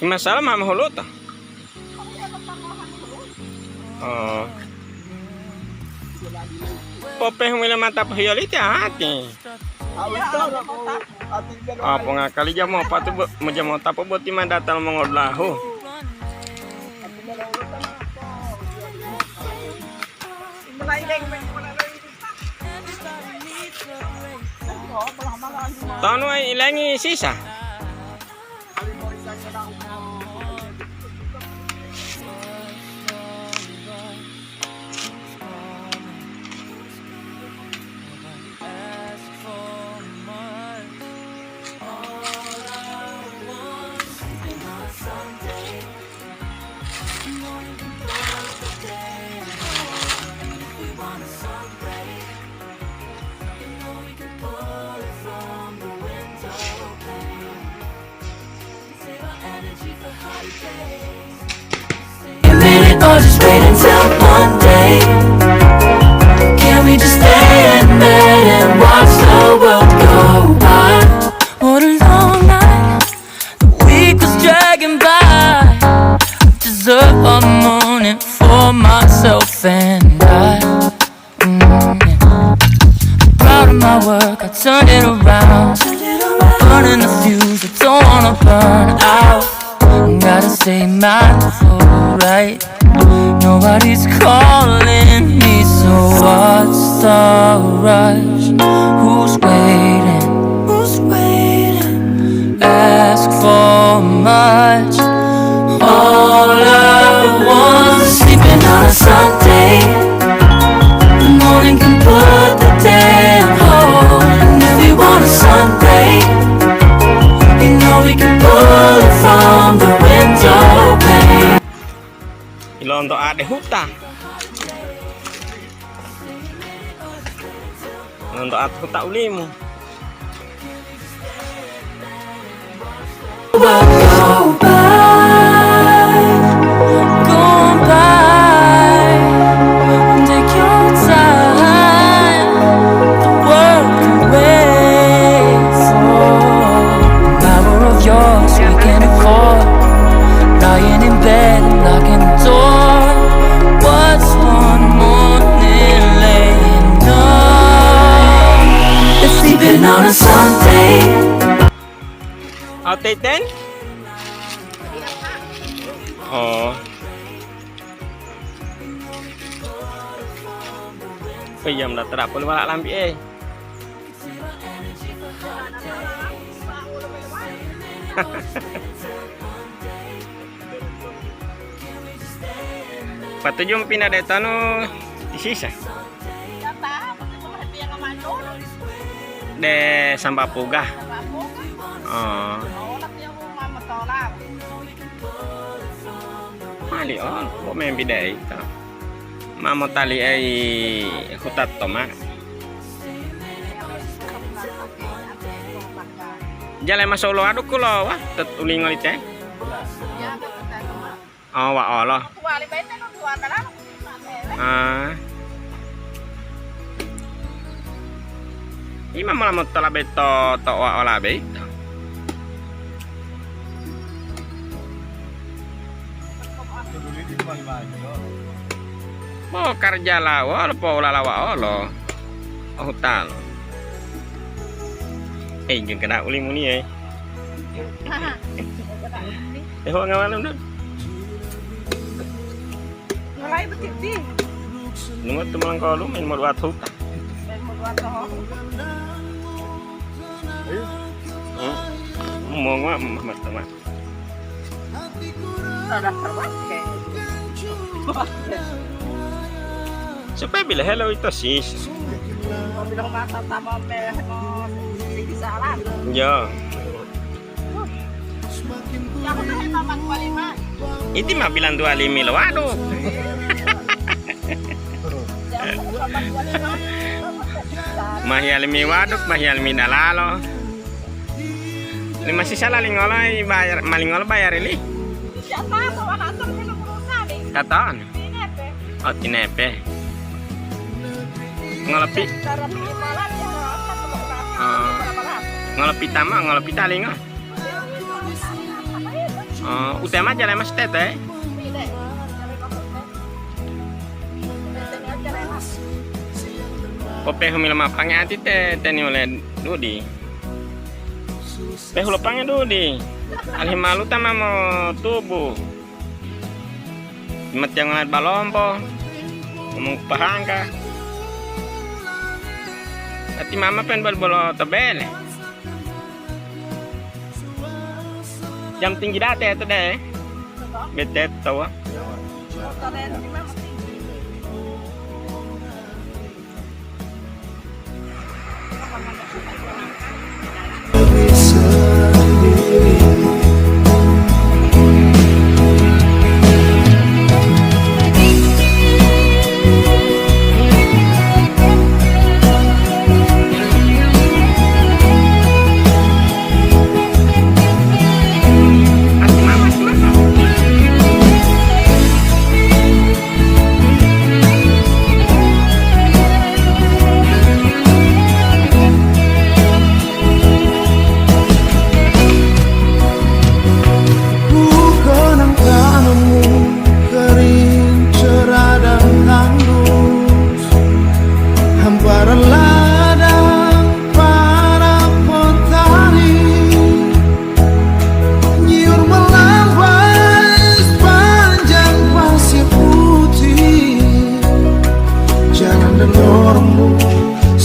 Masalah mama hulot ah. Oh. Popeh mula mata pahiyolit ya hati. Apa ngakali jam apa tu macam apa buat di mana datang mengolahu. Tahun ay ilangi sisa. A minute or just wait until Monday. Can we just stay in bed and watch the world go by? What a long night, the week was dragging by. Deserve a morning for myself and I. Proud of my work, I turned it around. Burning the fuse, I don't wanna burn out. Gotta stay mindful, right? Nobody's calling me, so what's the rush? Who's waiting? Who's waiting? Ask for much. All I want is sleeping on a Sunday. The morning can put the day on hold. And if we want a Sunday, you know we can pull it from the window pane. Ilondo ade huta. Ilondo ade huta ulimu. We'll go by, go by. Take your time, the world can wait for an hour of yours we can afford. Lying in bed and locking the door. What's one morning laying up? It's sleeping on a Sunday. Outtake din? Oh. Payam dah terapul wala lambi eh. Patujung pindah dari tanu di sisa. De Samba Puga. Oh. Mali on, kok main bidai itu. Mama tali ay hutat tomak. Jalan masuk lo aduk kulo wah, tet uling ngolite. Oh wa Allah. Ah. Ima malam tala beto to wa ola beto. Mau kerja lawa, po lalawa olo. Oh tal. Jangan kena uling muni eh. Ho ngawalam dun. Ngalay betik di. Numot tumalang ko main mo duat huta. Mau ngwa teman. Sudah terbuat kayak. Supaya bila hello itu sis. Mau bilang mata tambah mau di salah. Ya. Ya aku tanya tambah 25. Itu mah bilang 25 lo waduh. Mahyalmi waduk, mahyalmi dalalo. Ini masih salah lingolai bayar, malingol bayar ini. Siapa aku anak tuh belum berusaha nih. Kataan. Oh tinepe. Ngelepi. Ngelepi tama, ngelepi talinga. Utama jalan mas tete. Tidak. Cari kopi teh. Teh aja enak. Kopi humil mapangnya ati teh ni oleh Dudi. Peh lapangnya Dudi. Alhimalu tama mo tubuh. Mat jangan balompo. Ngomong pahangka. Ati mama pen bolo tebel. Jam tinggi date itu deh. Betet tahu. Kalian di mana sih?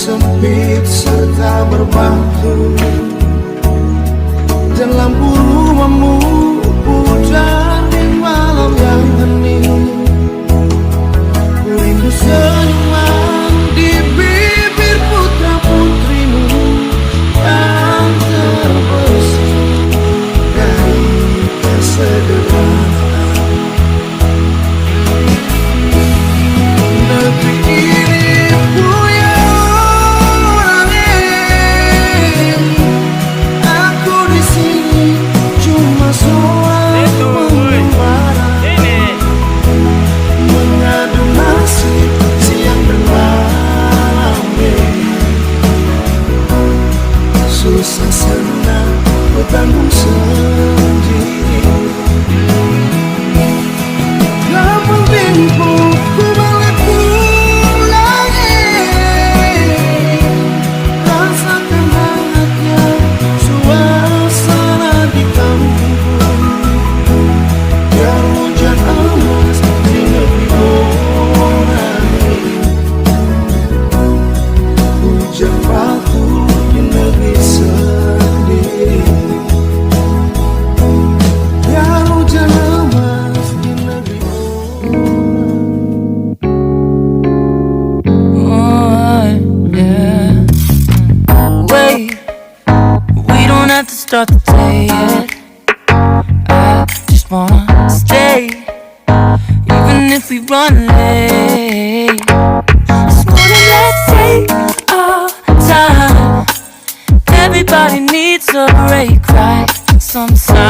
Sempit serta berbatu dalam rumahmu, hujan di malam yang hening, rindu senyuman di bibir putra putrimu yang terbersih dari kesederhanaan. Negeri ini punya susah senang ku tanggung sendiri. Gak penting ku balik pulang, rasakan hangatnya suasana di kampungku. Biar hujan emas di negeri Bonani, hujan batu di negeri sendiri. Biar hujan emas di negeri Wait, we don't have to start the day yet. I just wanna stay, even if we run late. Just wanna let's take our time. Everybody needs a break, right? Sometimes.